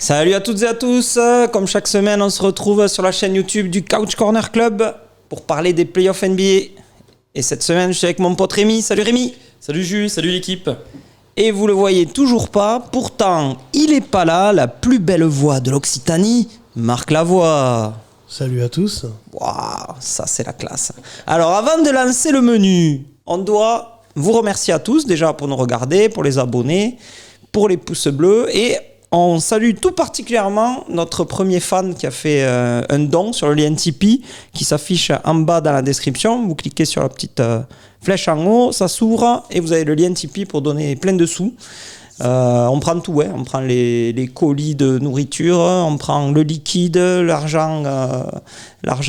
Salut à toutes et à tous, comme chaque semaine on se retrouve sur la chaîne YouTube du Couch Corner Club pour parler des playoffs NBA. Et cette semaine je suis avec mon pote Rémi. Salut Rémi. Salut Jules, salut l'équipe. Et vous le voyez toujours pas, pourtant il est pas là, la plus belle voix de l'Occitanie, Marc Lavoie. Salut à tous. Waouh, ça c'est la classe. Alors avant de lancer le menu, on doit vous remercier à tous déjà pour nous regarder, pour les abonnés, pour les pouces bleus et on salue tout particulièrement notre premier fan qui a fait un don sur le lien Tipeee qui s'affiche en bas dans la description. Vous cliquez sur la petite flèche en haut, ça s'ouvre et vous avez le lien Tipeee pour donner plein de sous. On prend tout, on prend les colis de nourriture, on prend le liquide, l'argent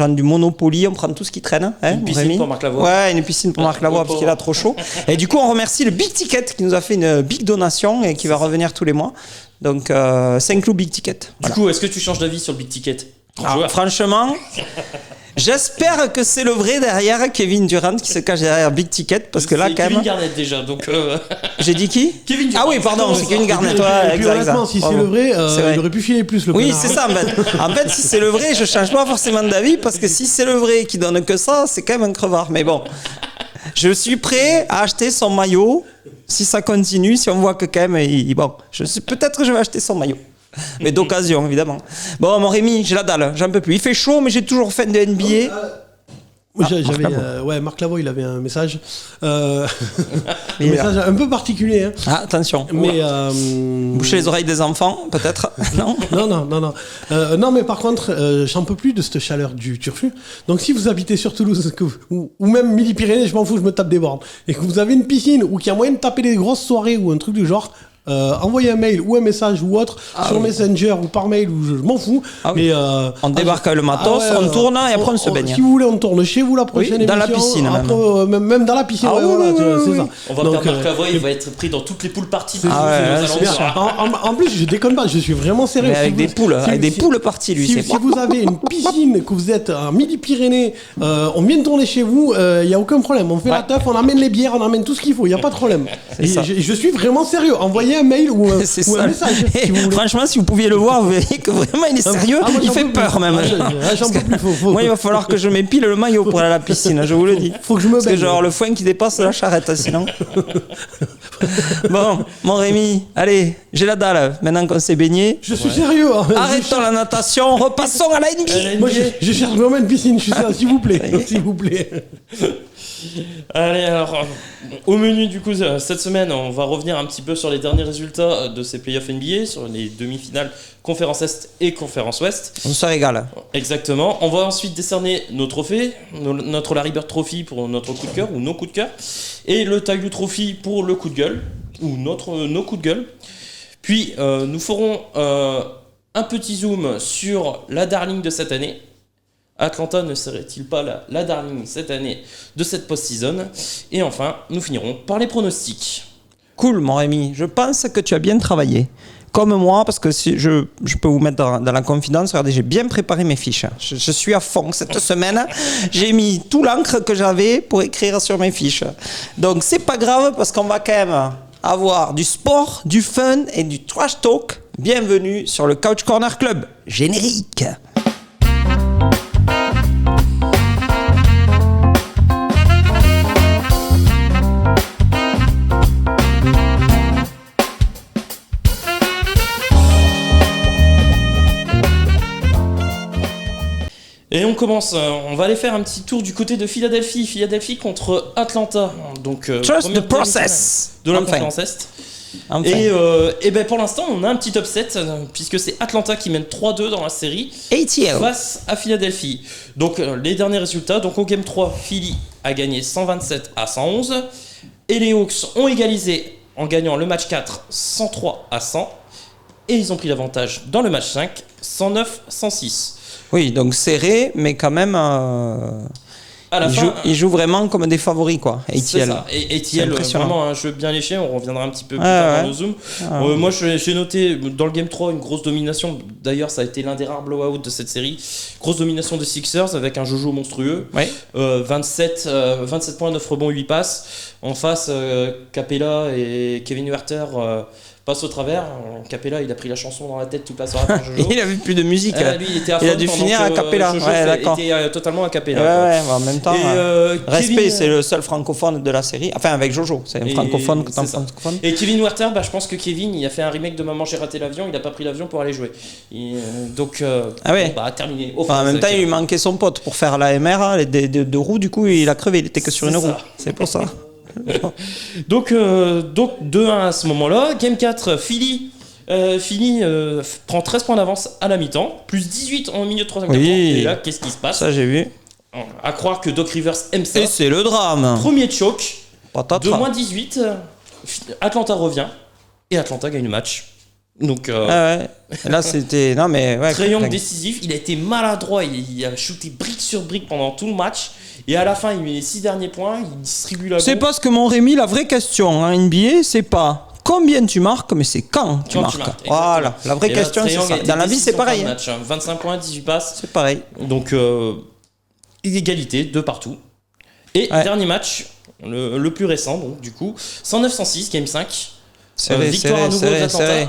du Monopoly, on prend tout ce qui traîne. Une piscine pour Marc Lavoie. Ouais, une piscine pour Marc Lavoie parce qu'il a trop chaud. Et du coup, on remercie le Big Ticket qui nous a fait une big donation et qui va revenir tous les mois. Donc, ça inclut Big Ticket. Du coup, est-ce que tu changes d'avis sur le Big Ticket? Franchement, j'espère que c'est le vrai derrière Kevin Durant qui se cache derrière Big Ticket parce que là, quand Kevin même. Garnett déjà, donc. J'ai dit qui? Kevin Durant. Ah oui, pardon, c'est Kevin Garnett. Et puis honnêtement, si c'est le vrai, il aurait pu filer plus le Oui, connard. c'est ça en fait. En fait, si c'est le vrai, je change pas forcément d'avis parce que si c'est le vrai qui donne que ça, c'est quand même un crevard. Mais bon, je suis prêt à acheter son maillot si ça continue, si on voit que quand même, bon, peut-être que je vais acheter son maillot. Mais d'occasion, évidemment. Bon, mon Rémi, j'ai la dalle, j'en peux plus. Il fait chaud, mais j'ai toujours faim de NBA. Marc Lavoie, il avait un message, un message un peu particulier. Hein. Ah, attention. Mais boucher les oreilles des enfants, peut-être. Non. Non, mais par contre, j'en peux plus de cette chaleur du turfu. Donc, si vous habitez sur Toulouse ou même Midi-Pyrénées, je m'en fous, je me tape des bornes, et que vous avez une piscine ou qu'il y a moyen de taper des grosses soirées ou un truc du genre. Envoyez un mail ou un message ou autre sur Messenger ou par mail ou je m'en fous. Mais on débarque avec le matos, on tourne et après on se baigne. Si vous voulez, on tourne chez vous la prochaine émission. Dans la piscine après, même dans la piscine. C'est ça. On va perdre Marc Lavoie, il va être pris dans toutes les poules parties. En plus, je déconne pas, je suis vraiment sérieux. Mais avec des poules parties, lui. Si vous avez une piscine, que vous êtes à Midi-Pyrénées, on vient de tourner chez vous, il n'y a aucun problème. On fait la teuf, on amène les bières, on amène tout ce qu'il faut, il n'y a pas de problème. Je suis vraiment sérieux. Envoyez un mail ou un message. Si vous voulez. Franchement, si vous pouviez le voir, vous verriez que vraiment il est sérieux. Il fait peur même. Moi, il va falloir que je m'épile le maillot pour aller à la piscine, je vous le dis. Faut que je me baigne. Parce que genre le foin qui dépasse la charrette, sinon. Bon, mon Rémi, allez, j'ai la dalle. Maintenant qu'on s'est baigné. Je suis sérieux. Arrêtons la natation, repassons à la NBA. Moi, je cherche vraiment une piscine, je suis ça, s'il vous plaît. S'il vous plaît. Allez, alors, au menu du coup, cette semaine, on va revenir un petit peu sur les derniers résultats de ces playoffs NBA, sur les demi-finales Conférence Est et Conférence Ouest. On se régale. Exactement. On va ensuite décerner nos trophées, notre Larry Bird Trophy pour notre coup de cœur ou nos coups de cœur, et le Ty Lue Trophy pour le coup de gueule, ou nos coups de gueule. Puis, nous ferons un petit zoom sur la darling de cette année. Atlanta ne serait-il pas la darling cette année de cette post-season? Et enfin, nous finirons par les pronostics. Cool, mon Rémi. Je pense que tu as bien travaillé. Comme moi, parce que si je peux vous mettre dans la confidence. Regardez, j'ai bien préparé mes fiches. Je suis à fond cette semaine. J'ai mis tout l'encre que j'avais pour écrire sur mes fiches. Donc, c'est pas grave parce qu'on va quand même avoir du sport, du fun et du trash talk. Bienvenue sur le Couch Corner Club. Générique. Et on commence, on va aller faire un petit tour du côté de Philadelphie. Philadelphie contre Atlanta. Donc, Trust the process de la conférence Est. Et ben pour l'instant, on a un petit upset puisque c'est Atlanta qui mène 3-2 dans la série ATL face à Philadelphie. Donc les derniers résultats, donc au game 3, Philly a gagné 127-111 et les Hawks ont égalisé en gagnant le match 4 103-100 et ils ont pris l'avantage dans le match 5 109-106. Oui, donc serré, mais quand même, ils jouent vraiment comme des favoris, quoi. ATL. C'est ça. Et ATL, vraiment un jeu bien léché. On reviendra un petit peu plus tard dans nos zooms. Moi, j'ai noté dans le Game 3 une grosse domination. D'ailleurs, ça a été l'un des rares blowouts de cette série. Grosse domination des Sixers avec un Jojo monstrueux. Ouais. 27 points, 9 rebonds, 8 passes. En face, Capella et Kevin Huerter passe au travers. Capella, il a pris la chanson dans la tête toute la soirée par Jojo. Il avait plus de musique. Lui, il était à Il a fond dû pendant finir que à Capella. Jojo Ouais, d'accord. était totalement à Capella. Ouais, en même temps. Et, Respect, Kevin- c'est le seul francophone de la série. Enfin, avec Jojo, c'est un Et francophone que c'est t'en ça. francophone. Et Kevin Werther, je pense que Kevin, il a fait un remake de Maman j'ai raté l'avion, il a pas pris l'avion pour aller jouer. Donc, Ah ouais. terminé. Enfin, en même temps, il lui manquait son pote pour faire la MR, les deux roues, du coup, il a crevé, il était que sur C'est une ça. roue. C'est pour ça. Donc 2-1 à ce moment-là. Game 4, Philly. Philly prend 13 points d'avance à la mi-temps, plus 18 en milieu de 3ème Oui. quart-temps. Et là, qu'est-ce qui se passe? Ça, j'ai vu. À croire que Doc Rivers aime ça. Et c'est le drame. Premier choke, Patate. de moins 18, Atlanta revient et Atlanta gagne le match. Donc Ah ouais. Là, c'était. Non, mais ouais. triangle décisif, il a été maladroit, il a shooté brique sur brique pendant tout le match. Et à la fin, il met les 6 derniers points, il distribue la C'est bombe. parce que mon Rémi, la vraie question en NBA, c'est pas combien tu marques, mais c'est quand tu Quand marques. tu marques, Voilà, la vraie Et là, question, c'est triangle ça. a été Dans la vie, c'est décisif en fin pareil. de hein. match, hein. 25 points, 18 passes. C'est pareil. Donc, égalité de partout. Et Ouais. dernier match, le plus récent, donc du coup, 109-106, Game 5. Serré, Victoire serré, à nouveau serré, aux Atlanta. serré.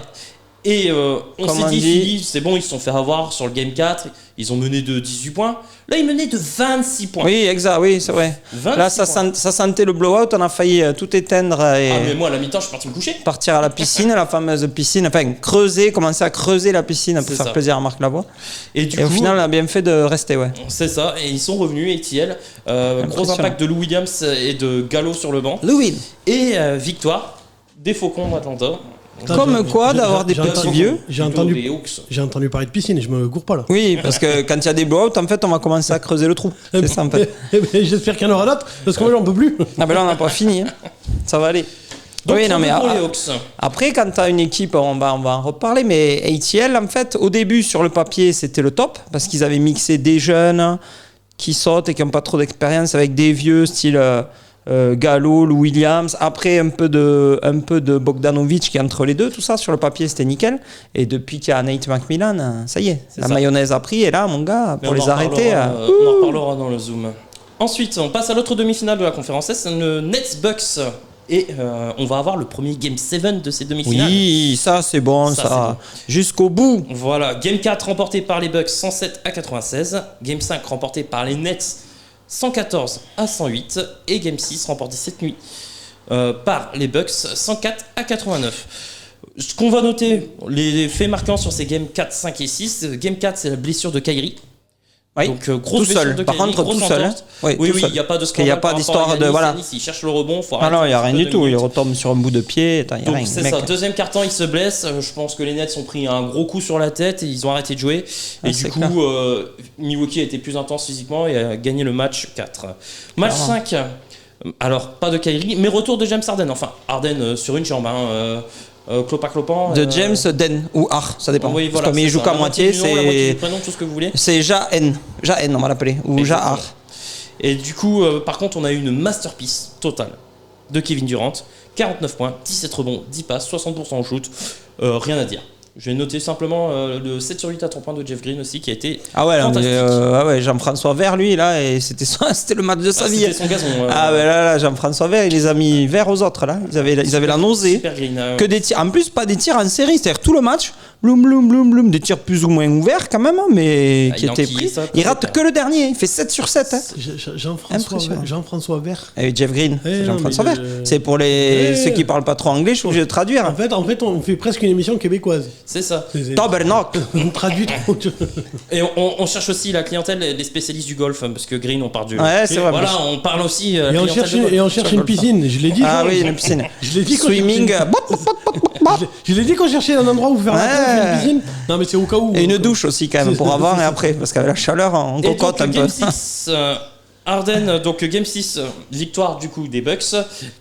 Et on Comme s'est on dit, dit. Philly, c'est bon, ils se sont fait avoir sur le Game 4. Ils ont mené de 18 points. Là, ils menaient de 26 points. Oui, exact, oui, c'est vrai. 26 Là, ça, points. ça sentait le blowout, on a failli tout éteindre et Ah, mais moi, à la mi-temps, je suis parti me coucher. partir à la piscine, la fameuse piscine, enfin creuser, commencer à creuser la piscine pour C'est faire ça. plaisir à Marc Lavoie. Et du Et au coup, final, on a bien fait de rester, ouais. c'est ça. Et ils sont revenus, ATL. Gros Impressionnant. impact de Lou Williams et de Gallo sur le banc. Louis, Et victoire des Faucons d'Atlanta. Putain, comme j'ai- quoi j'ai- d'avoir des j'ai petits entendu- vieux. J'ai Plutôt entendu, des Hawks. j'ai entendu parler de piscine et je me gourre pas là. Oui, parce que quand il y a des blowouts, en fait, on va commencer à creuser le trou. C'est ça, en fait. Eh ben, j'espère qu'il y en aura d'autres parce que moi j'en peux plus. Ah ben là, on n'a pas fini. hein. Ça va aller. Donc, oui, non, mais pour les ah, Hawks. après, quand tu as une équipe, on va en reparler, mais ATL, en fait, au début, sur le papier, c'était le top, parce qu'ils avaient mixé des jeunes qui sautent et qui n'ont pas trop d'expérience avec des vieux, style Gallo, Lou Williams. Après, un peu de Bogdanovic qui est entre les deux, tout ça, sur le papier, c'était nickel. Et depuis qu'il y a Nate McMillan, ça y est, C'est la ça. mayonnaise a pris, et là, mon gars, Mais pour on les en arrêter... reparlera, on en reparlera dans le Zoom. Ensuite, on passe à l'autre demi-finale de la conférence S, le Nets Bucks. Et on va avoir le premier Game 7 de ces demi-finales. Oui, ça c'est bon, Ça, ça. Jusqu'au bout. Voilà, Game 4 remporté par les Bucks 107-96. Game 5 remporté par les Nets 114-108. Et Game 6 remporté cette nuit par les Bucks 104-89. Ce qu'on va noter, les faits marquants sur ces Game 4, 5 et 6. Game 4, c'est la blessure de Kyrie. Oui, Donc tout grosse blessure seul. de Par Kyrie, contre, grosse tout seul. hein. entorse. Oui, Oui, tout oui, seul. il n'y a pas de Parce qu'il n'y scandale. a pas par d'histoire rapport à de. Giannis. Voilà. Giannis, il cherche le rebond, faut Ah arrêter non, il n'y a un rien peu du de tout. Il minutes. retombe sur un bout de pied. Attends, il y a Donc rien. c'est mec. ça, deuxième carton, il se blesse. Je pense que les Nets ont pris un gros coup sur la tête et ils ont arrêté de jouer. Ah, Et c'est du coup, clair. Milwaukee a été plus intense physiquement et a gagné le match 4. Match Clairement. 5, alors pas de Kyrie, mais retour de James Harden. Enfin, Harden sur une jambe, clopin. De James Den ou Ar, ça dépend. Oui, Parce voilà, que comme il c'est joue ça. qu'à La moitié, du nom, la moitié du c'est. prénom, tout ce que vous voulez. C'est Ja-N. Ja-N, on va l'appeler. Ou Exactement. Ja-Ar. Et du coup, par contre, on a eu une masterpiece totale de Kevin Durant. 49 points, 17 rebonds, 10 passes, 60% au shoot. Rien à dire. Je vais noter simplement le 7 sur 8 à 3 points de Jeff Green aussi, qui a été Ah ouais, non, mais, fantastique. ah ouais, Jean-François Vert, lui, là, et c'était le match de sa vie. C'était son gazon. Ah ouais, là, Jean-François Vert, il les a mis verts aux autres, là. Ils avaient la nausée. Super Green. Que des tirs. En plus, pas des tirs en série, c'est-à-dire tout le match, bloum, des tirs plus ou moins ouverts quand même, hein, mais Ah, qui il étaient enquille pris. ça, Il comme rate ça. que le dernier, il fait 7 sur 7. Hein. Impressionnant. Jean-François Vert. Et Jeff Green, Eh c'est non, Jean-François mais Vert. C'est pour les ceux qui parlent pas trop anglais, je suis obligé de traduire. En fait, on fait presque une émission québécoise. C'est ça. Tabernacle. On traduit trop. Et on cherche aussi la clientèle des spécialistes du golf, parce que Green, on parle du. Ouais, c'est vrai. Voilà, on parle aussi. Et on cherche, une piscine. Je l'ai dit. Ah quand- oui, une piscine. Je l'ai dit quand Swimming. Je l'ai dit qu'on cherchait un endroit où faire la Ouais. tête, une piscine. Non, mais c'est au cas où. Et une douche aussi quand même pour avant et après, parce qu'avec la chaleur, on Et donc, cocotte un peu. Game 6, Harden, donc Game 6, victoire du coup des Bucks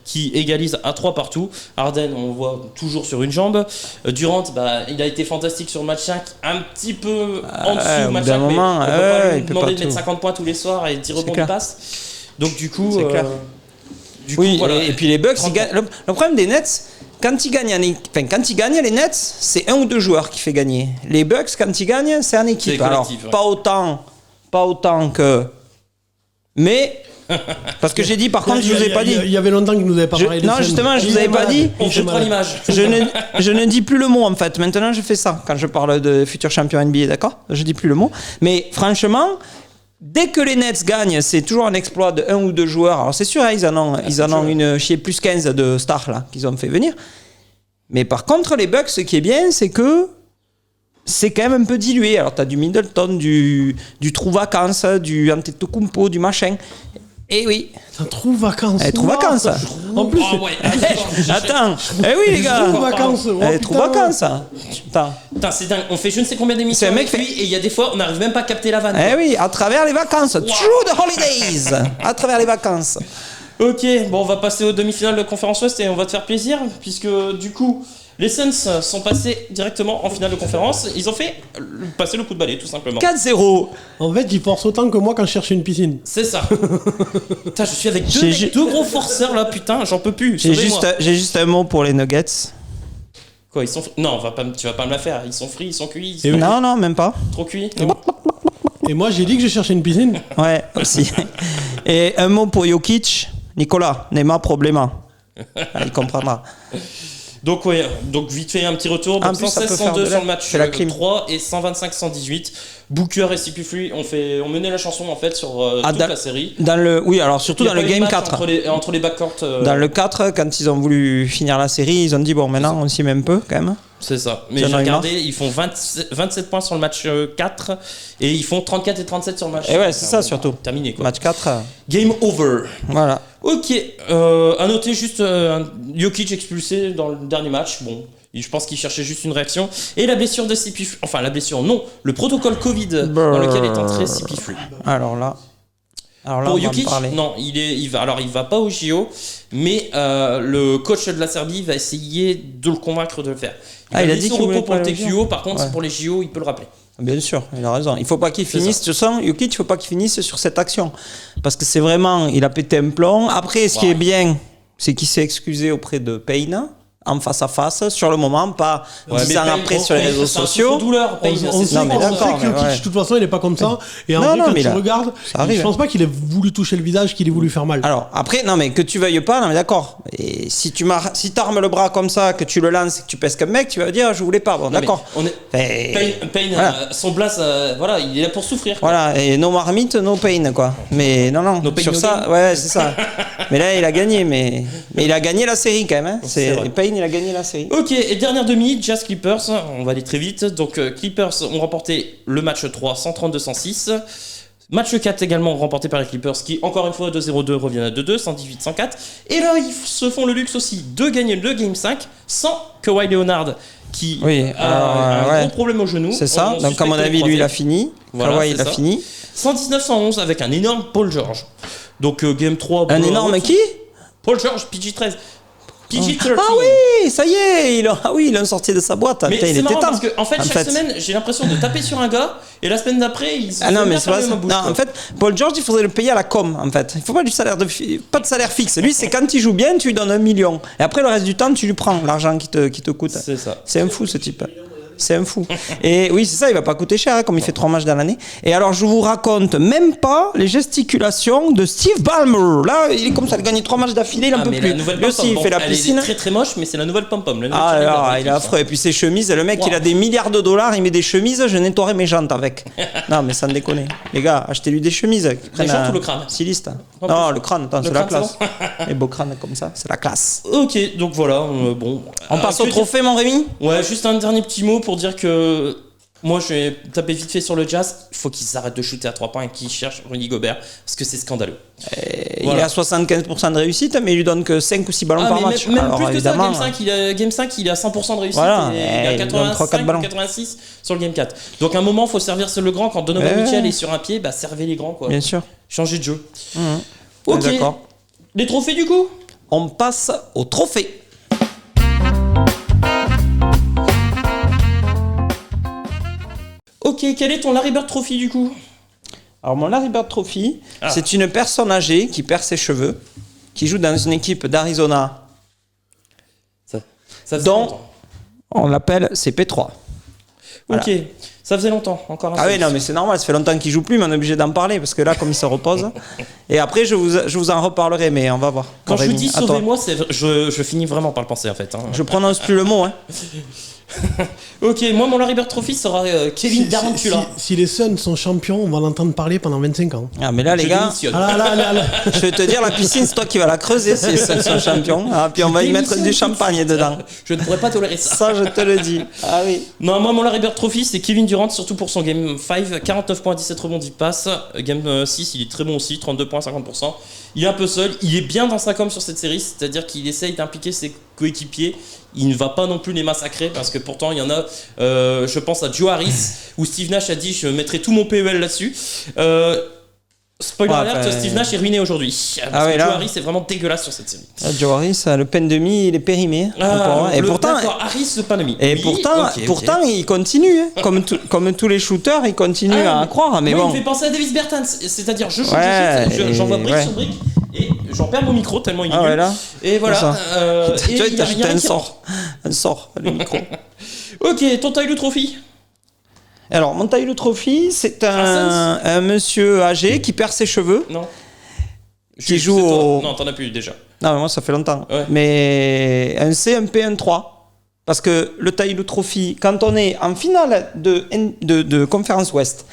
qui égalisent à 3 partout. Harden, on le voit toujours sur une jambe. Durant, il a été fantastique sur le match 5, un petit peu en dessous au du bout match d'un 5, mais moment, on peut ouais, pas lui il peut demander pas de mettre tout. 50 points tous les soirs et 10 rebonds de clair. passe. Donc du coup, C'est clair. oui, et puis les Bucks, 30 ils gagnent- le problème des Nets, quand ils gagnent les Nets, c'est un ou deux joueurs qui fait gagner. Les Bucks, quand ils gagnent, c'est en équipe. C'est Alors, collectif, ouais. pas autant que. Mais Parce que j'ai dit, par contre, je vous ai pas dit. Il y avait longtemps qu'il nous avait pas parlé de Non, scène. justement, je Il vous est avais pas malade. dit. On Il est fait pas malade. l'image. Je ne dis plus le mot en fait. Maintenant, je fais ça quand je parle de futur champion NBA, d'accord? Je dis plus le mot. Mais franchement, dès que les Nets gagnent, c'est toujours un exploit de un ou deux joueurs. Alors c'est sûr, hein, ils en ont une chez plus 15 de stars là qu'ils ont fait venir. Mais par contre, les Bucks, ce qui est bien, c'est que c'est quand même un peu dilué. Alors tu as du Middleton, du trou vacances, du Antetokounmpo, du machin. Et oui. Un trou vacances. Trou vacances. En plus, Oh, ouais. Attends. Eh oui les gars. trou vacances. Oh, Trou putain. vacances. Attends. Putain, c'est dingue. On fait je ne sais combien d'émissions C'est un mec avec lui et il y a des fois, on n'arrive même pas à capter la vanne. Eh oui, à travers les vacances. Through the holidays. À travers les vacances. Ok, bon, on va passer aux demi-finales de conférence Ouest et on va te faire plaisir, puisque du coup, les Suns sont passés directement en finale de conférence. Ils ont fait passer le coup de balai, tout simplement. 4-0. En fait, il force autant que moi quand je cherche une piscine. C'est ça. Putain, je suis avec J'ai deux gros forceurs là, putain, j'en peux plus. J'ai Sauvez-moi. juste un mot pour les Nuggets. Quoi, ils sont. Non, tu vas pas me la faire. Ils sont frits, ils sont cuits, ils Et sont oui. Non, même pas. trop cuits. Et moi, j'ai dit que je cherchais une piscine. Ouais, aussi. Et un mot pour Jokic. Nicolas, Neymar, problema. Il comprendra. Donc, ouais, donc vite fait un petit retour. En Donc plus, ça peut faire 116-102 de sur la- le match c'est la clim. 3 et 125-118. Booker et CP3 on menait la chanson en fait sur toute dans, la série. oui, alors surtout Il y a dans le pas eu de Game match 4. Entre les backcourts. Dans le 4, quand ils ont voulu finir la série, ils ont dit bon, maintenant on s'y met un peu quand même. C'est ça. Mais J'en j'ai ai regardé, ils font 27 points sur le match 4 et ils font 34 et 37 sur le match. Et ouais, c'est ça surtout. Terminé quoi. Match 4, Game over. voilà. Ok, à noter juste Jokic expulsé dans le dernier match. Bon, je pense qu'il cherchait juste une réaction. Et la blessure de CP3. Enfin, la blessure, non. Le protocole Covid dans lequel est entré CP3. Alors là, Pour on va en Jokic, parler. non, il va pas au JO, mais le coach de la Serbie va essayer de le convaincre de le faire. Il a dit son qu'il voulait repos pour pas le aller au TQO, par contre, Ouais. pour les JO, il peut le rappeler. Bien sûr, il a raison. Il faut pas qu'il C'est finisse. ça. De toute façon, Jokic, il faut pas qu'il finisse sur cette action. Parce que c'est vraiment, il a pété un plomb. Après, ce qui Ouais. est bien, c'est qu'il s'est excusé auprès de Payne, en face à face, sur le moment, pas 10 ans après sur les réseaux sociaux. Douleur, On sait, Non, mais on d'accord, sait que mais Jokic, ouais. de toute façon, il est pas comme ça. Et en Non, vrai, non, quand mais tu là, regardes, ça arrive. je pense pas qu'il ait voulu toucher le visage, qu'il ait voulu faire mal. Alors, après, non, mais que tu veuilles pas, non, mais d'accord. Et si tu t'armes le bras comme ça, que tu le lances et que tu pèses comme mec, tu vas dire, je voulais pas. Bon, d'accord. Payne, Voilà. son blast, voilà, il est là pour souffrir. quoi. Voilà, et no marmite, no pain, quoi. Mais non, No pain, sur no ça, gain. ouais, c'est ça. Mais là, il a gagné, mais il a gagné la série quand même. Hein. C'est vrai. Payne, il a gagné la série. Ok, et dernière demi, Jazz Clippers, on va aller très vite. Donc Clippers ont remporté le match 3, 132-106. Match 4 également remporté par les Clippers qui, encore une fois, 2-0-2 reviennent à 2-2, 118-104. Et là, ils se font le luxe aussi de gagner le Game 5 sans Kawhi Leonard qui Oui, a un ouais. gros problème au genou. C'est ça. On Donc, à mon suspecte avis, le lui, il a croisé. fini. Voilà, Kawhi, c'est il a ça. fini. 119-111 avec un énorme Paul George. Donc Game 3... Un blowout. énorme qui Paul George, PG-13. PG-13. Ah oui, ça y est, il a sorti de sa boîte. Mais Putain, il c'est était marrant temps. parce que en fait chaque semaine j'ai l'impression de taper sur un gars et la semaine d'après ils Ah non, mais c'est pas pas ça. Non, en fait, Paul George, il faudrait le payer à la com, en fait. Il faut pas du salaire pas de salaire fixe. Lui, c'est quand il joue bien, tu lui donnes 1 million. Et après, le reste du temps, tu lui prends l'argent qui te coûte. C'est ça. C'est un fou, ce type. C'est un fou. Et oui, c'est ça, il va pas coûter cher, hein, comme il fait 3 matchs dans l'année. Et alors, je vous raconte même pas les gesticulations de Steve Ballmer. Là, il est comme ça, il a gagné 3 matchs d'affilée, il en peut mais plus. la nouvelle Lui aussi, pom-pom, il fait la elle piscine. est très très moche mais c'est la nouvelle pom-pom. Ah alors, il est affreux. Et puis ses chemises, le mec, Wow. il a des milliards de dollars, il met des chemises, je nettoierai mes jantes avec. Non, mais sans déconner. Les gars, achetez-lui des chemises. Qui prennent jantes un ou le crâne styliste. En Non, plus. le crâne, attends, Le c'est la crâne, classe. Les beaux crânes comme ça, c'est la classe. Ok, donc voilà, bon. On passe au que dire- trophée, mon Rémi. Ouais, juste un dernier petit mot pour dire que moi je vais taper vite fait sur le Jazz. Il faut qu'ils arrêtent de shooter à 3 points et qu'ils cherchent Rudy Gobert parce que c'est scandaleux. Il Voilà. est à 75% de réussite, mais il lui donne que 5 ou 6 ballons par mais match. même Alors, plus que ça, évidemment, Game 5, il est à 100% de réussite Voilà, et il a il donne 3-4 85 ballons. ou 86 sur le Game 4. Donc à un moment, il faut servir le grand. Quand Donovan Ouais. Mitchell est sur un pied, bah servez les grands quoi. bien sûr. Changez de jeu. On est Ok. D'accord. Les trophées du coup. On passe au trophée. Ok, quel est ton Larry Bird Trophy du coup? Alors, mon Larry Bird Trophy, Ah. c'est une personne âgée qui perd ses cheveux, qui joue dans une équipe d'Arizona, Ça faisait dont longtemps. on l'appelle CP3. Voilà. Ok, ça faisait longtemps, encore un Ah oui, service. non, mais c'est normal, ça fait longtemps qu'il joue plus, mais on est obligé d'en parler parce que là, comme il se repose. Et après, je vous en reparlerai, mais on va voir. Quand je vous dis À toi. sauvez-moi, je finis vraiment par le penser en fait. Hein. Je prononce plus le mot, hein. Ok, moi mon Larry Bird Trophy sera Kevin Darantula. Si les Suns sont champions, on va l'entendre parler pendant 25 ans. Ah, mais là, les Je gars, démissionne. Ah là. je vais te dire, la piscine, c'est toi qui vas la creuser si c'est son champion. Ah, puis on va y mettre démissionne du tout de champagne suite. dedans. Je ne pourrais pas tolérer ça. Ça, je te le dis. Ah oui. Non, moi mon Larry Bird Trophy c'est Kevin Durant, surtout pour son Game 5, 49 points, 17 rebonds, 10 passes. Game 6, il est très bon aussi, 32 points, 50%. Il est un peu seul, il est bien dans sa com sur cette série, c'est-à-dire qu'il essaye d'impliquer ses coéquipiers. Il ne va pas non plus les massacrer parce que pourtant il y en a, je pense à Joe Harris où Steve Nash a dit je mettrai tout mon PEL là-dessus. Spoiler Ouais, alert, enfin, Steve Nash est ruiné aujourd'hui. Parce ouais, que là. Joe Harris est vraiment dégueulasse sur cette série. Joe Harris, le peine de mie, il est périmé. Et pourtant, d'accord, Harris le pas de mi. et Oui, pourtant, ok, ok. pourtant, il continue. Hein. Comme tous les shooters, il continue à croire. Mais moi, bon. il me fait penser à Davis Bertans, c'est-à-dire je shoot, Ouais, j'envoie et- brique ouais. sur brique et j'en perds mon micro tellement il est Ah ouais, nul. là. Et voilà. Ça. Et Tu vois, il il y a t'a rien jeté un qui rentre. sort. Un sort, le micro. Ok, ton Tyler Trophy. Alors, mon Tyler Trophy, c'est un monsieur âgé qui perd ses cheveux. Non. Qui joue c'est toi. au- Non, t'en as plus déjà. Non, mais moi, ça fait longtemps. Ouais. Mais un C, un P, un 3. Parce que le Tyler Trophy, quand on est en finale de Conférence Ouest,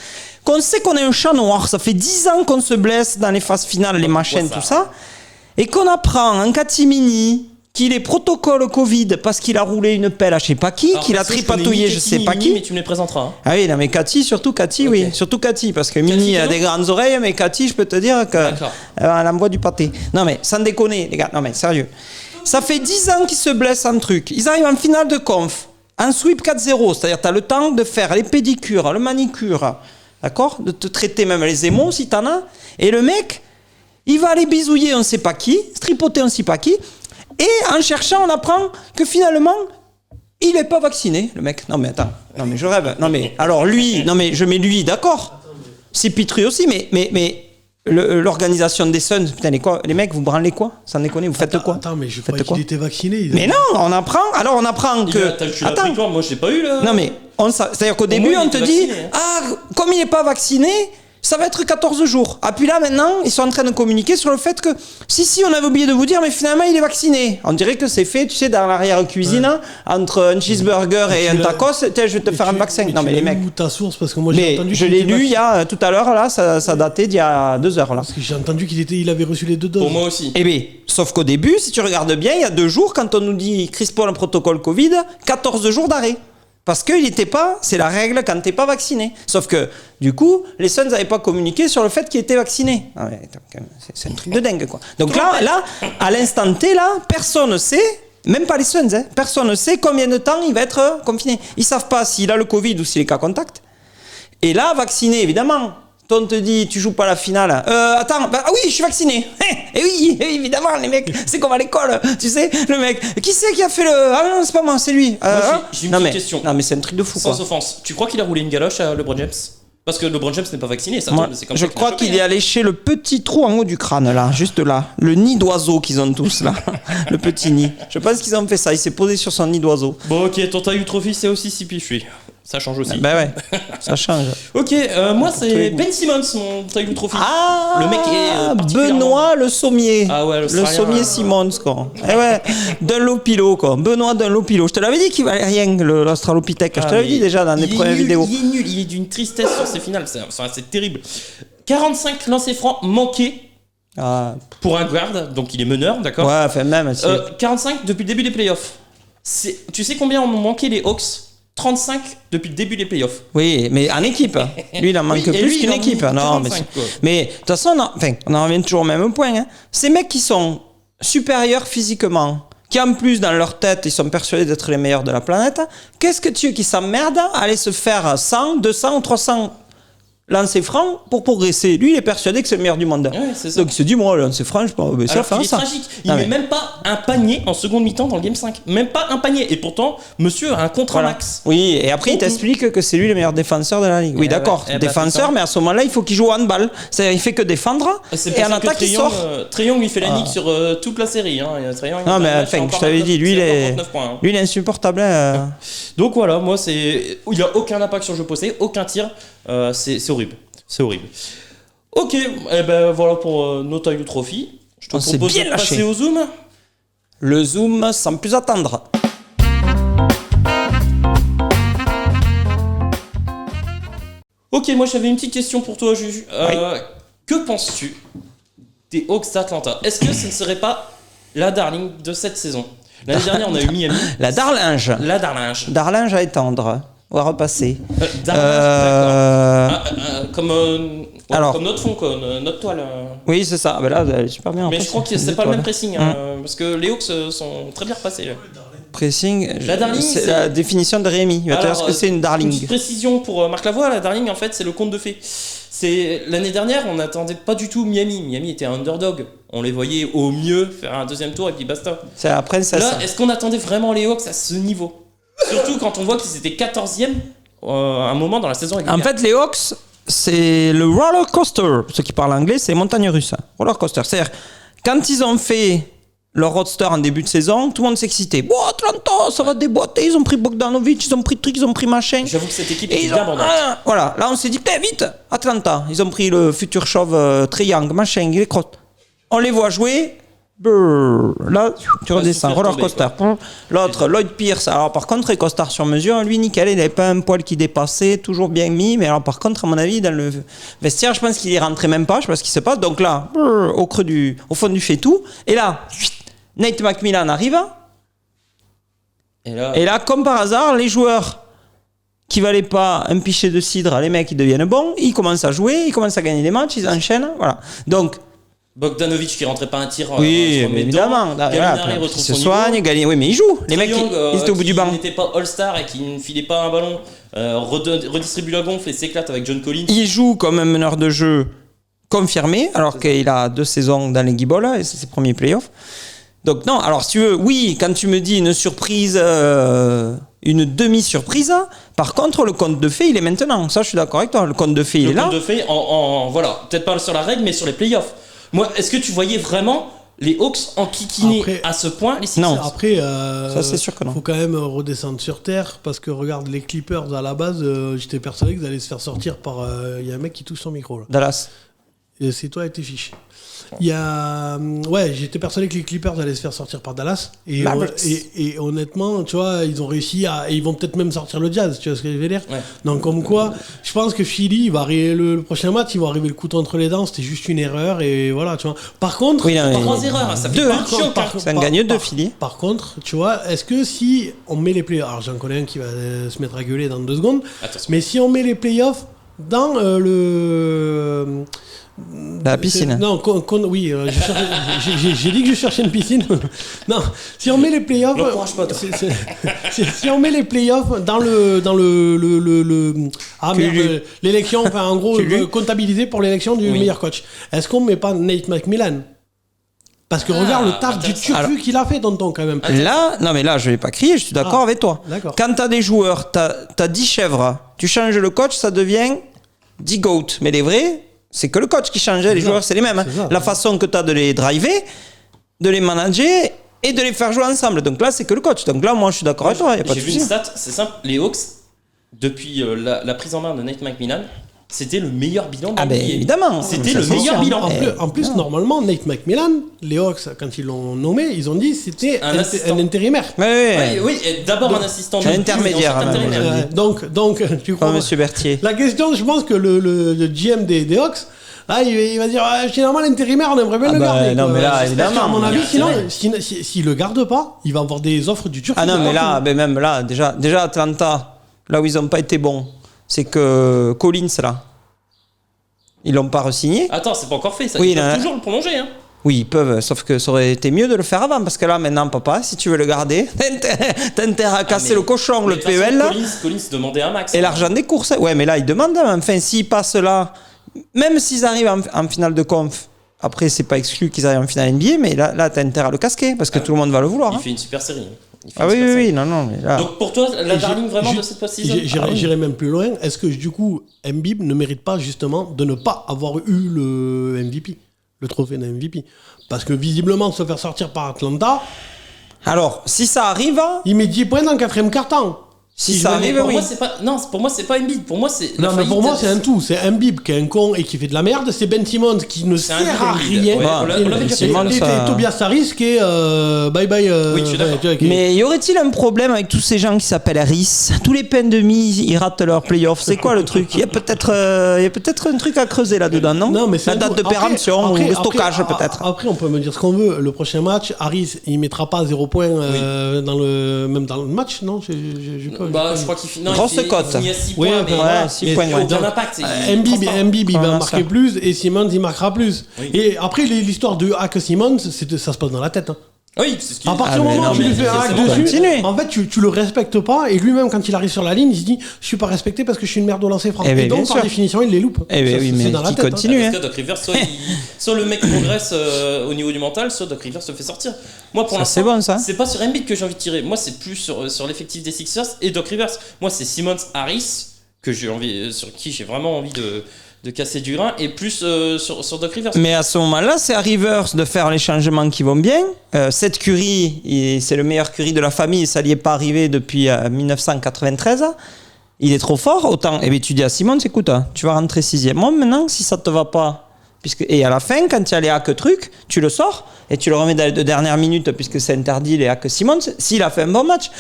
qu'on sait qu'on est un chat noir, ça fait 10 ans qu'on se blesse dans les phases finales, les machines, ça. tout ça, et qu'on apprend en catimini qu'il est protocole Covid parce qu'il a roulé une pelle à je sais pas qui, Alors, qu'il a perso, je connais tripatouillé ni je Cathy, sais ni pas Mini, qui. Mais tu me les présenteras. Hein. Ah oui, non, mais Cathy, surtout Cathy, oui. Ok. Surtout Cathy, parce que Mini a Cathy, des grandes oreilles, mais Cathy, je peux te dire qu'elle D'accord. envoie du pâté. Non, mais sans déconner, les gars. Non, mais sérieux. Ça fait 10 ans qu'ils se blessent en truc. Ils arrivent en finale de conf, en sweep 4-0, c'est-à-dire tu as le temps de faire les pédicures, le manicure, d'accord, de te traiter même les émaux si t'en as. Et le mec, il va aller bisouiller on sait pas qui, tripoter on sait pas qui. Et en cherchant, on apprend que finalement, il n'est pas vacciné, le mec. Non mais attends, non mais je rêve. Non mais alors lui, non mais je mets lui, d'accord. C'est Pitru aussi, mais l'organisation des Suns, putain les mecs, vous branlez quoi? Sans déconner, vous faites quoi? Attends, mais je Faites croyais quoi qu'il était vacciné. Mais non, on apprend. Alors on apprend que. Tu l'as pris toi, moi je l'ai pas eu là. Non mais c'est-à-dire qu'au début moins, il on te était dit vacciné, hein. ah comme il n'est pas vacciné. Ça va être 14 jours. Ah, puis là, maintenant, ils sont en train de communiquer sur le fait que, si, on avait oublié de vous dire, mais finalement, il est vacciné. On dirait que c'est fait, tu sais, dans l'arrière-cuisine, entre un cheeseburger et un tacos, tiens, je vais te faire un vaccin. Non, mais les mecs. Où ta source parce que moi j'ai Mais entendu. je qu'il l'ai était lu il y vacciné. a, tout à l'heure, là, ça datait d'il y a 2 heures, là. Parce que j'ai entendu il avait reçu les 2 doses. Pour moi aussi. Eh bien, sauf qu'au début, si tu regardes bien, il y a 2 jours, quand on nous dit Chris Paul, un protocole Covid, 14 jours d'arrêt. Parce qu'il n'était pas, c'est la règle quand t'es pas vacciné. Sauf que, du coup, les Suns n'avaient pas communiqué sur le fait qu'il était vacciné. Ah ouais, c'est un truc de dingue, quoi. Donc là, à l'instant T, là, personne ne sait, même pas les Suns, hein, personne ne sait combien de temps il va être confiné. Ils savent pas s'il a le Covid ou s'il est cas contact. Et là, vacciné, évidemment. On te dit, tu joues pas la finale. Attends, ah oui, je suis vacciné. Et oui, évidemment, les mecs, c'est comme à l'école. Tu sais, le mec, qui c'est qui a fait le. Ah non, c'est pas moi, c'est lui. j'ai une non, petite mais, question. Non, mais c'est un truc de fou, quoi. Sans offense, tu crois qu'il a roulé une galoche à LeBron James? Parce que LeBron James n'est pas vacciné, ça Moi, tombe, c'est comme je ça crois qu'il est allé chez le petit trou en haut du crâne, là, juste là. Le nid d'oiseau qu'ils ont tous, là. Le petit nid. Je pense qu'ils ont fait ça. Il s'est posé sur son nid d'oiseau. Bon, ok, ton Tyler Trophy, c'est aussi Sipichu. Ça change aussi. Ben ouais, ça change. Ok, moi tous les c'est goûts. Ben Simmons, mon Tyler Trophy. Ah, Le mec est particulièrement- Benoît le sommier. Ah ouais, le l'Australien, sommier là. Simmons, quoi. Eh ouais, Dunlopilo, quoi. Benoît Dunlopilo. Je te l'avais dit qu'il valait rien, l'Australopithèque. Je te l'avais dit déjà dans les premières vidéos. Il est nul, il est d'une tristesse sur ses finales, c'est terrible. 45 lancers francs manqués Ah, pour un guard, donc il est meneur, d'accord. ouais, enfin même. 45 depuis le début des playoffs. Tu sais combien ont manqué les Hawks? 35 depuis le début des playoffs. Oui, mais en équipe. Lui, il en manque Oui, et plus lui, qu'une il en équipe. manque Non, 45, quoi. mais de toute façon, on en revient toujours au même point. Hein. Ces mecs qui sont supérieurs physiquement, qui en plus dans leur tête, ils sont persuadés d'être les meilleurs de la planète, qu'est-ce que tu veux qu'ils s'emmerdent à aller se faire 100, 200 ou 300 lancer franc pour progresser. Lui, il est persuadé que c'est le meilleur du monde. Ouais, c'est ça. Donc il se dit, moi, lancer franc, je pense, ça Alors fait qu'il est ça. tragique. Il Non, met mais- même pas un panier en seconde mi-temps dans le game 5. Même pas un panier. Et pourtant, monsieur a un contrat Voilà. max. Oui, et après, il t'explique que c'est lui le meilleur défenseur de la ligue. Oui, Eh d'accord, ouais, eh ben, c'est défenseur, ça. mais à ce moment-là, il faut qu'il joue au handball. C'est-à-dire, il fait que défendre, C'est et pour en ça que attaque, il sort. Triangle, il fait la nique sur toute la série. Hein. Triangle, Non, il mais a enfin, encore je t'avais 29, dit, lui, il c'est encore est, 29 points, hein. lui, il est insupportable. Hein. Donc voilà, moi, il n'y a aucun impact sur le jeu posté, aucun tir. C'est horrible. C'est horrible. Ok, et ben voilà pour No Title Trophy. Je te On s'est propose bien de lâché. passer au zoom. Le zoom sans plus attendre. Ok, moi j'avais une petite question pour toi, Juju. Que penses-tu des Hawks d'Atlanta? Est-ce que ce ne serait pas la darling de cette saison? L'année dernière, on a eu Miami. La Darlinge. La darlinge. Darlinge à étendre. On va repasser. Darlinge, d'accord. Comme, alors. comme notre fond, notre toile. Oui, c'est ça. Ben là, elle est super bien. en Mais plus, je crois que c'est des pas le même étoiles. pressing, parce que les Hawks sont très bien repassés. Là. Pressing. La darling, c'est c'est- la définition de Rémi. Il va te dire ce que c'est une Une darling. petite précision pour Marc Lavoie, la darling, en fait, c'est le conte de fées. C'est l'année dernière, on n'attendait pas du tout Miami. Miami était un underdog. On les voyait au mieux faire un deuxième tour et puis basta. C'est la princesse. Là, est-ce qu'on attendait vraiment les Hawks à ce niveau? Surtout quand on voit qu'ils étaient 14e à un moment dans la saison régulière. En fait, les Hawks, c'est le roller coaster. Pour ceux qui parlent anglais, c'est les montagnes russes. Hein. Roller coaster. C'est-à-dire, quand ils ont fait leur roadster en début de saison, tout le monde s'excitait. Bon, Atlanta, ça va déboîter. Ils ont pris Bogdanovic, ils ont pris truc, ils ont pris machin. J'avoue que cette équipe Et était ils bien ont, bandante. voilà, là on s'est dit, putain, vite, Atlanta. Ils ont pris le futur chauve Trae Young, machin, il est crotte. On les voit jouer. Brrr, là, tu redescends, souffrir roller tomber, coaster. L'autre, Lloyd Pierce. Alors, par contre, il costard sur mesure. Lui, nickel, il n'avait pas un poil qui dépassait, toujours bien mis. Mais alors, par contre, à mon avis, dans le vestiaire, je pense qu'il y rentrait même pas. Je sais pas ce qui se passe. Donc là, brrr, au fond du fait-tout. Et là, Nate McMillan arrive. Et là, Et là, comme par hasard, les joueurs qui valaient pas un pichet de cidre, les mecs, ils deviennent bons. Ils commencent à jouer, ils commencent à gagner des matchs, ils enchaînent. Voilà. Donc, Bogdanovic qui rentrait pas un tir. oui, se remet évidemment. dedans. Voilà, Gallinari il retrouve se son soigne, niveau. gagne. Oui, mais ils jouent. Les Trae mecs, Young, ils étaient au bout du banc. Qui n'était pas All-Star et qui ne filait pas un ballon, redistribue la gonfle et s'éclate avec John Collins. Il joue comme un meneur de jeu confirmé, alors qu'il a 2 saisons dans les Guiboles et c'est ses premiers playoffs. Donc non, alors si tu veux, oui, quand tu me dis une surprise, une demi-surprise, par contre, le conte de fées, il est maintenant. Ça, je suis d'accord avec toi. Le conte de fées, il Le est là. conte de fées, voilà, peut-être pas sur la règle, mais sur les playoffs. Moi, est-ce que tu voyais vraiment les Hawks enquiquiner Après- à ce point les Sixers? Non. Après, Ça, c'est sûr que non. faut quand même redescendre sur terre parce que regarde les Clippers à la base, j'étais persuadé qu'ils allaient se faire sortir par. Il y a un mec qui touche son micro là. Dallas. Et c'est toi et tes fiches. Il y a. Ouais, j'étais persuadé que les Clippers allaient se faire sortir par Dallas. Et, Mavericks. et honnêtement, tu vois, ils ont réussi à. Et ils vont peut-être même sortir le Jazz, tu vois ce que je veux dire? Ouais. Donc, comme quoi, je pense que Philly, il va arriver le prochain match, ils vont arriver le couteau entre les dents. C'était juste une erreur. Et voilà, tu vois. Par contre. Oui, non, mais- 3 erreurs, ça fait Deux, pas hein. de choc. Hein. C'est un gagneux de Philly. Par contre, tu vois, est-ce que si on met les playoffs. Alors, j'en connais un qui va se mettre à gueuler dans 2 secondes. Attention. Mais si on met les playoffs dans le. La piscine. Non, oui, j'ai dit que je cherchais une piscine. Non, si on met les playoffs, L'encourage pas, toi. si on met les playoffs dans Culu. l'élection, enfin en gros Culu. comptabilisé pour l'élection du Oui. meilleur coach, est-ce qu'on met pas Nate McMillan? Parce que regarde le taf du intéressant. turfu qu'il a fait, Danton, quand même. Là, non mais là, je vais pas crier, je suis d'accord Ah, avec toi. d'accord. Quand t'as des joueurs, t'as 10 chèvres, tu changes le coach, ça devient 10 goats. Mais les vrais, c'est que le coach qui changeait, les ça. joueurs, c'est les mêmes. Hein. C'est ça. La façon que t'as de les driver, de les manager et de les faire jouer ensemble. Donc là, c'est que le coach. Donc là, moi, je suis d'accord avec toi, y a pas de J'ai vu une souci. stat, c'est simple. Les Hawks, depuis la prise en main de Nate McMillan, c'était le meilleur bilan de la Ah ben NBA. évidemment. C'était Ça, le c'est meilleur sûr. bilan. En plus, normalement, Nate McMillan, les Hawks, quand ils l'ont nommé, ils ont dit que c'était Un assistant. un intérimaire. Ouais, ouais. Oui, et d'abord un assistant. un intermédiaire, ensuite même. intérimaire. Donc, tu crois. Pas Monsieur Berthier. La question, je pense que le GM des Hawks, là, il va dire finalement, l'intérimaire, on aimerait bien Ah le bah, garder. non, quoi. mais là, Parce que, évidemment. À mon avis, Ouais, sinon, s'il le garde pas, il va avoir des offres du Turc. Ah non, mais là, ben même là, déjà Atlanta, là où ils n'ont pas été bons, c'est que Collins, là, ils l'ont pas re-signé. Attends, c'est pas encore fait, ça. Oui, Ils peuvent là. toujours le prolonger. Hein. Oui, ils peuvent, sauf que ça aurait été mieux de le faire avant, parce que là, maintenant, papa, si tu veux le garder, t'as intérêt à casser le cochon, mais le de toute façon, PEL, là, Collins demandait un max. et hein. l'argent des courses. Ouais, mais là, ils demandent, hein. Enfin, s'ils passent là, même s'ils arrivent en finale de conf, après, c'est pas exclu qu'ils arrivent en finale NBA, mais là t'as intérêt à le casquer, parce que tout le monde va le vouloir. Il hein. fait une super série. Il fait Ah une oui, super oui, série. oui, non, mais là... Donc pour toi, la Et darling vraiment j'ai- de cette post-season J'irai même plus loin. Est-ce que du coup, Embiid ne mérite pas justement de ne pas avoir eu le MVP, le trophée d'un MVP? Parce que visiblement, se faire sortir par Atlanta, Alors, si ça arrive, il met 10 points dans le quatrième quart-temps. si Si ça je Mais arrive, pour oui. moi, c'est pas. Non, pour moi, c'est pas Embiid. Pour moi, c'est. Non, mais pour moi, c'est un tout. C'est Embiid qui est un con et qui fait de la merde. C'est Ben Simmons qui ne C'est un sert à Embiid. rien. Ouais, Bah, on l'avait déjà Simmons, fait. Et ça- Tobias Harris qui est bye bye. Oui, je suis d'accord. tu vois, qui est- Mais y aurait-il un problème avec tous ces gens qui s'appellent Harris? Tous les peines de mise, ils ratent leurs playoffs. C'est quoi le truc? Il y a peut-être un truc à creuser là-dedans, non? Non, mais c'est La un date tout. de péremption ou le stockage après, peut-être. Après, on peut me dire ce qu'on veut. Le prochain match, Harris, il mettra pas 0 points même dans le match, non? J'ai pas- Bah, je crois qu'il finit. non, Grosse il cote. finit à 6 Oui, points, enfin, mais voilà. Ouais, 6 Mais points, il ouais. a aucun impact. Embiid, il va Ouais, marquer ça. plus et Simmons, il marquera plus. Oui. Et après, l'histoire de hack Simmons, ça se passe dans la tête. Hein. Oui, c'est ce qu'il À partir Ah, du mais moment non, où tu mais lui fais un c'est hack bon, dessus, continue. en fait, tu le respectes pas. Et lui-même, quand il arrive sur la ligne, il se dit je suis pas respecté parce que je suis une merde au lancer franc. Eh ben, Et donc, bien par sûr. définition, il les loupe. Eh ben Ça, oui, c'est mais dans la qui tête, hein. continue. Parce hein. que Doc Rivers, soit le mec progresse au niveau du mental, soit Doc Rivers se fait sortir. Moi, pour Ça, l'instant, c'est bon, ça. c'est pas sur Embiid que j'ai envie de tirer. Moi, c'est plus sur l'effectif des Sixers et Doc Rivers. Moi, c'est Simmons, Harris que j'ai envie, sur qui j'ai vraiment envie de casser du grain, et plus sur Doc Rivers. Mais à ce moment-là, c'est à Rivers de faire les changements qui vont bien. Cette Curry, c'est le meilleur Curry de la famille, ça n'y est pas arrivé depuis 1993. Il est trop fort, autant. Et bien tu dis à Simon, écoute, hein, tu vas rentrer 6e. Moi maintenant, si ça te va pas, et à la fin, quand il y a les hacks trucs, tu le sors et tu le remets dans les 2 dernières minutes, puisque c'est interdit les hacks Simmons, s'il a fait un bon match.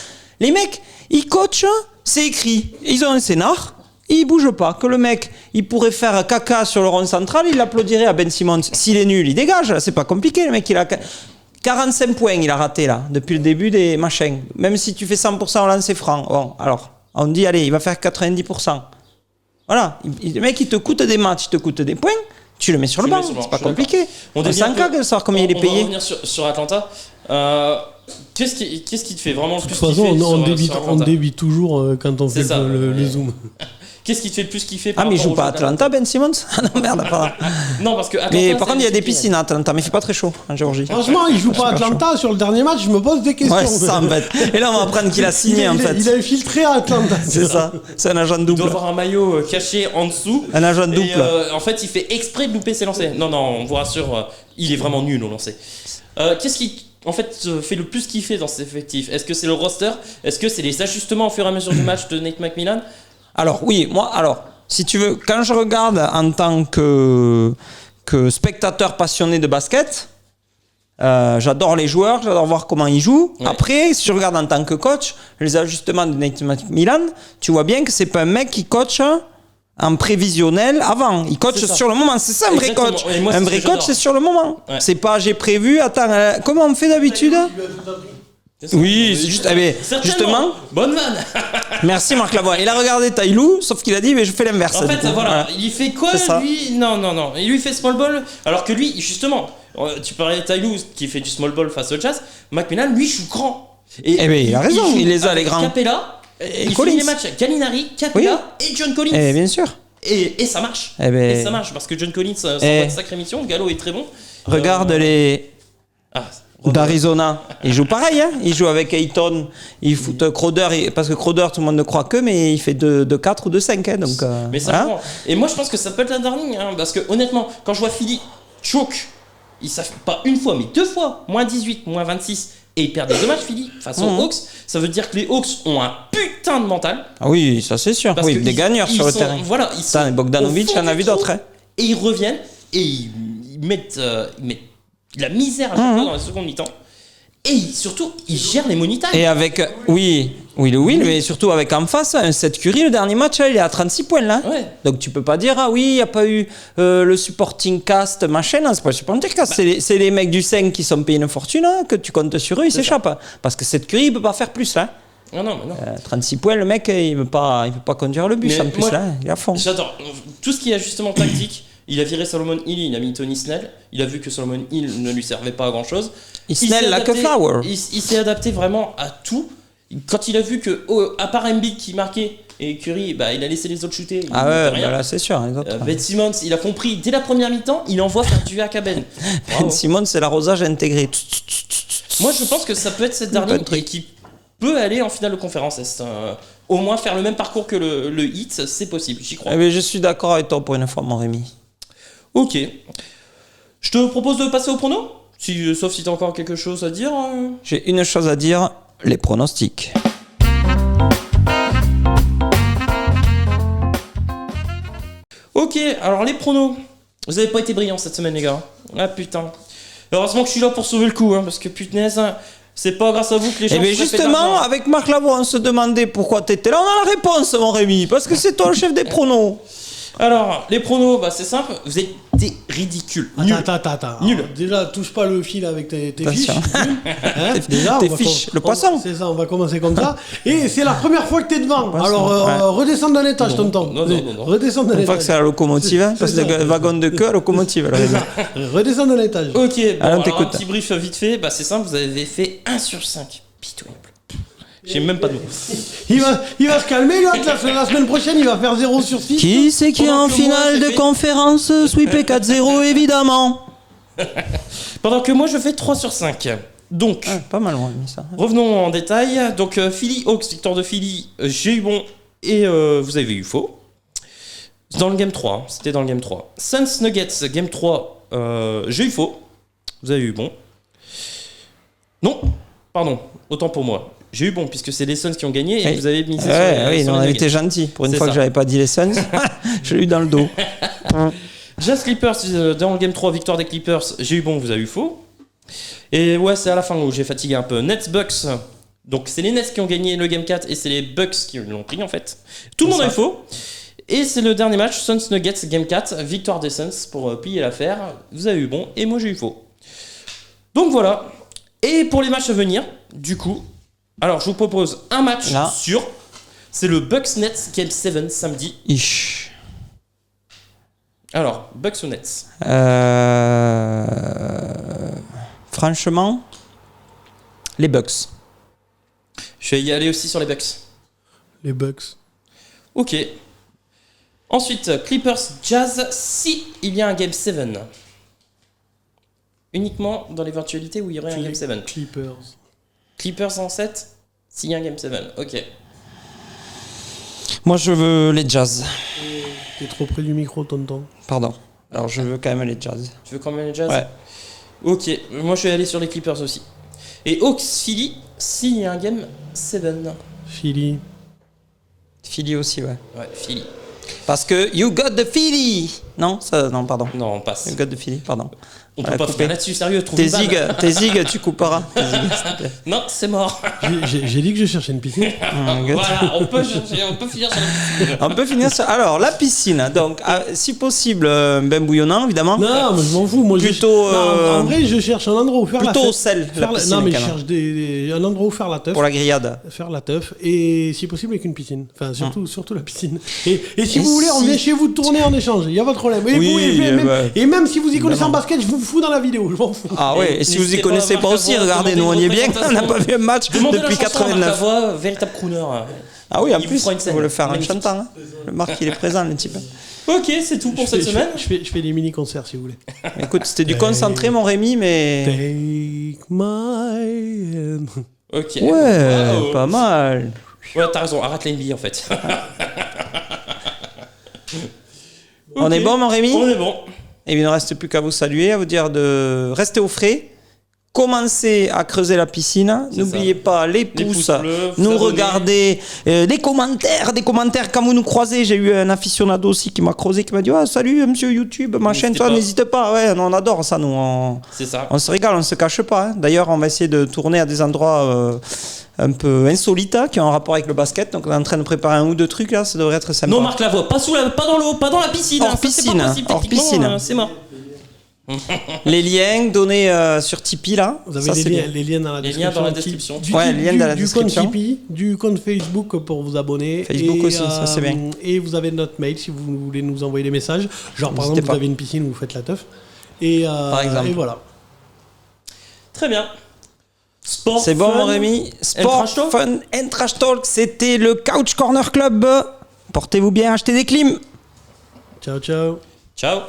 Les mecs, ils coachent, c'est écrit. Ils ont un scénar. Il bouge pas. Que le mec, il pourrait faire caca sur le rond central, il l'applaudirait à Ben Simmons. S'il est nul, il dégage. C'est pas compliqué. Le mec, il a 45 points, il a raté là, depuis le début des machins. Même si tu fais 100% au lancer franc. Bon, alors, on dit, allez, il va faire 90%. Voilà. Le mec, il te coûte des matchs, il te coûte des points. Tu le mets sur le Tu le banc. mets sur le C'est banc, pas je suis compliqué. d'accord. On On dévie s'en un peu. cague de savoir combien il est On va payé. revenir sur Atlanta. Qu'est-ce qui te fait vraiment le De plus toute façon, kiffer on Atlanta dévie toujours quand on C'est fait ça, le ouais. zoom. Qu'est-ce qui te fait le plus kiffer Ah, par mais il rapport joue au pas à jeu Atlanta, Ben Simmons? Ah non, merde, pardon. Non, parce que Atlanta, Mais c'est par contre, il y a une des équipe qui- piscines à Atlanta, mais il fait pas très chaud en Géorgie. Franchement, il joue pas à Atlanta sur le dernier match, je me pose des questions. Ouais, c'est ça en fait. Et là, on va apprendre qu'il a signé en il, fait. il a infiltré à Atlanta. C'est ça. C'est un agent Il doit double. avoir un maillot caché en dessous. Un agent double. Et en fait, il fait exprès de louper ses lancers. Non, on vous rassure, il est vraiment nul au lancer. Qu'est-ce qui, en fait, te fait le plus kiffer dans cet effectif? Est-ce que c'est le roster? Est-ce que c'est les ajustements au fur et à mesure du match de Nate McMillan? Alors, oui, moi, si tu veux, quand je regarde en tant que spectateur passionné de basket, j'adore les joueurs, j'adore voir comment ils jouent. Ouais. Après, si je regarde en tant que coach, les ajustements de Nate McMillan, tu vois bien que c'est pas un mec qui coach en prévisionnel avant. Il coach C'est ça. sur le moment. C'est ça un vrai Exactement. coach. Et moi, c'est Un ce vrai que coach, j'adore. c'est sur le moment. Ouais. C'est pas j'ai prévu, attends, comment on fait d'habitude? C'est ça. Oui, c'est juste, Certainement. justement. Bonne vanne. Merci Marc Lavoie. Il a regardé Tailou, sauf qu'il a dit mais je fais l'inverse. En du fait, coup. voilà, il fait quoi C'est ça. lui? Non. Il lui fait small ball, alors que lui, justement, tu parlais de Tyloo qui fait du small ball face au Jazz. McMillan, lui, joue grand. Et Eh ben, il a raison, joue il les a, avec les grands. Capella, Et il Collins. finit les matchs avec Gallinari, Capella et John Collins. Eh bien sûr. Et ça marche. Eh ben- Et ça marche parce que John Collins, ça Eh. va être sacrée mission. Gallo est très bon. Regarde les Ah, d'Arizona. Ils jouent pareil, hein. Ils jouent avec Ayton. Ils foutent Crowder, parce que Crowder, tout le monde ne croit que, mais il fait de 4 ou de 5. Hein, donc, Mais ça hein. prend. Et moi, je pense que ça peut être un darling, hein, parce que honnêtement, quand je vois Philly choke, ils savent pas une fois, mais 2 fois, moins 18, moins 26, et ils perdent les 2 matchs, Philly, face aux Hawks, ça veut dire que les Hawks ont un putain de mental. Ah oui, ça c'est sûr. Parce Oui, que des gagneurs sur le sont- terrain. Voilà, ils sont Putain, Bogdanovic, au fond il y en a du vu trou, d'autres. Hein. Et ils reviennent, et ils mettent la misère à chaque fois dans la seconde mi-temps. Et surtout, ils gèrent les money time. Et avec, oui, mais surtout avec en face, un Seth Curry, le dernier match, il est à 36 points là. Ouais. Donc tu peux pas dire, ah oui, il n'y a pas eu le supporting cast, machin. Non, c'est pas le supporting cast, c'est les mecs du 5 qui sont payés une fortune, hein, que tu comptes sur eux, ils s'échappent. Parce que Seth Curry, il peut pas faire plus là. Non, mais non. 36 points, le mec, il veut pas conduire le bus Mais en plus moi, là, il est à fond. J'adore tout ce qui est ajustement tactique. Il a viré Solomon Hill, il a mis Tony Snell. Il a vu que Solomon Hill ne lui servait pas à grand chose. Snell like a flower. Il s'est adapté vraiment à tout. Quand il a vu que, à part Embiid qui marquait et Curry, il a laissé les autres shooter. Ah ouais, bah là c'est sûr. Les autres, Ben Simmons, il a compris dès la première mi-temps, il envoie faire du hack à Ben. Ben Simmons, c'est l'arrosage intégré. Moi, je pense que ça peut être cette dernière et qui peut aller en finale de conférence Est. Au moins faire le même parcours que le Heat, c'est possible, j'y crois. Eh bien, je suis d'accord avec toi pour une fois, mon Rémi. Ok. Je te propose de passer au prono, sauf si tu as encore quelque chose à dire. J'ai une chose à dire, les pronostics. Ok, alors les pronos. Vous avez pas été brillants cette semaine, les gars. Ah putain. Heureusement que je suis là pour sauver le coup, parce que punaise, c'est pas grâce à vous que les gens Eh bien justement, avec Marc Lavoie, on se demandait pourquoi t'étais là. On a la réponse, mon Rémi, parce que c'est toi le chef des pronos. Alors, les pronos, c'est simple, vous êtes des ridicules. Attends. Nul. Alors, déjà, touche pas le fil avec tes fiches. Attention. Hein, déjà, Tes fiches, le poisson. C'est ça, on va commencer comme ça. Et c'est la première fois que t'es devant. Poisson, Alors, redescends d'un étage, tonton. Non. Redescends d'un On voit que étage. c'est la locomotive, hein, parce que ça. le wagon de queue, la locomotive. Alors, C'est ça. Redescends d'un étage. Ok, bon, Allez, on alors un t'écoute. petit brief vite fait, c'est simple, vous avez fait 1 sur 5. Pitoyable. J'ai même pas de mots. Il va se calmer, l'autre. La semaine prochaine, il va faire 0 sur 6. Qui c'est qui est Pendant en que finale moi, de j'ai fait- conférence sweepé 4-0, évidemment. Pendant que moi, je fais 3 sur 5. Donc, Ah, pas mal, on a mis ça. revenons en détail. Donc, Philly Hawks, victoire de Philly, j'ai eu bon et vous avez eu faux. Dans le game 3, c'était dans le game 3. Suns Nuggets, game 3, j'ai eu faux. Vous avez eu bon. Non, pardon, autant pour moi. J'ai eu bon, puisque c'est les Suns qui ont gagné et Oui. vous avez mis ça Oui, sur on les a Nuggets. été gentil. Pour une C'est fois ça. que j'avais pas dit les Suns, je l'ai eu dans le dos. Jazz Clippers, dans le game 3, victoire des Clippers, j'ai eu bon, vous avez eu faux. Et ouais, c'est à la fin où j'ai fatigué un peu. Nets Bucks, donc c'est les Nets qui ont gagné le game 4 et c'est les Bucks qui l'ont pris en fait. Tout le monde a eu faux. Et c'est le dernier match, Suns Nuggets, game 4, victoire des Suns pour plier l'affaire. Vous avez eu bon et moi j'ai eu faux. Donc voilà. Et pour les matchs à venir, du coup, alors je vous propose un match Là. sûr. C'est le Bucks Nets game 7 samedi. Ish. Alors, Bucks ou Nets? Franchement, les Bucks. Je vais y aller aussi sur les Bucks. Les Bucks. Ok. Ensuite, Clippers Jazz, si il y a un Game 7. Uniquement dans l'éventualité où il y aurait un Game 7. Clippers. Clippers en 7, s'il y a un Game 7. Ok. Moi, je veux les Jazz. T'es trop près du micro, tonton. Pardon. Alors, je veux quand même les Jazz. Tu veux quand même les Jazz? Ouais. Ok. Moi, je vais aller sur les Clippers aussi. Et Hawks Philly, s'il y a un Game 7. Philly. Philly aussi, ouais. Ouais, Philly. Parce que you got the Philly. Non, ça, non, pardon. Non, on passe. You got the Philly, pardon. On Voilà, peut pas coupé. finir là-dessus, sérieux, trouve Tes une balle. zig, tu couperas. Tes zig, s'il te plaît. Non, c'est mort. J'ai dit que je cherchais une piscine. Voilà, on peut finir sur la On peut finir sur... Alors, la piscine. Donc, si possible, bain bouillonnant, évidemment. Non, mais je m'en fous. Moi, Plutôt, en vrai, je cherche un endroit où faire plutôt la au fête. sel, la piscine, Non, mais je quand même. cherche un endroit où faire la teuf. Pour la grillade. Faire la teuf. Et si possible, avec une piscine. Enfin, surtout la piscine. Et si Et vous voulez, on si- vient chez vous tourner en échange. Il n'y a pas de problème. Et, Oui, et même si vous y connaissez en évidemment. basket, je vous fous dans la vidéo. Je m'en fous. Ah ouais, et si vous y N'hésitez pas connaissez à pas Marc aussi, Lavoie, regardez, nous on demandez y est une bien, on n'a représentation. pas vu un match Demandez depuis la chanson à Marc 89. Lavoie, véritable crooner. Ah oui, en Il vous plus, fera une il scène. faut le faire en Magnifique. chantant. hein. Le Marc, il est présent, le type. Ok, c'est tout pour cette semaine. Je fais des mini-concerts si vous voulez. Écoute, c'était du concentré, mon Rémi, mais... Take my hand. Ok. Ouais, Wow. pas mal. Ouais, t'as raison, arrête l'NBA en fait. On est Ok. bon, mon Rémi? On est bon. Et il ne reste plus qu'à vous saluer, à vous dire de rester au frais. Commencez à creuser la piscine. C'est N'oubliez ça. pas les pouces pouces, bleus, nous s'abonner. regarder, des commentaires quand vous nous croisez. J'ai eu un aficionado aussi qui m'a croisé, qui m'a dit salut monsieur YouTube, ma chaîne, N'hésitez toi pas. n'hésite pas. Ouais, on adore ça, nous. C'est ça. On se régale, on se cache pas. hein. D'ailleurs, on va essayer de tourner à des endroits un peu insolites hein, qui ont un rapport avec le basket. Donc, on est en train de préparer un ou deux trucs là. Ça devrait être sympa. Non, Marc Lavoie, pas dans l'eau, pas dans la piscine. Hors hein. Ça, c'est piscine, pas possible, hors techniquement, piscine. C'est mort. Les liens donnés sur Tipeee là. Vous avez Ça, les c'est liens, bien. les liens dans la Les description. liens dans la description. Ouais, les liens dans la description. Du compte Tipeee, du compte Facebook pour vous abonner. Facebook aussi, ça, c'est bien. Et vous avez notre mail si vous voulez nous envoyer des messages. Genre par N'hésitez exemple, pas. vous avez une piscine où vous faites la teuf. Et, Par exemple. Et voilà. Très bien. Sport. C'est bon, fun, mon Rémi. Sport, trash talk. fun and trash talk. C'était le Couch Corner Club. Portez-vous bien, achetez des clims. Ciao, ciao. Ciao.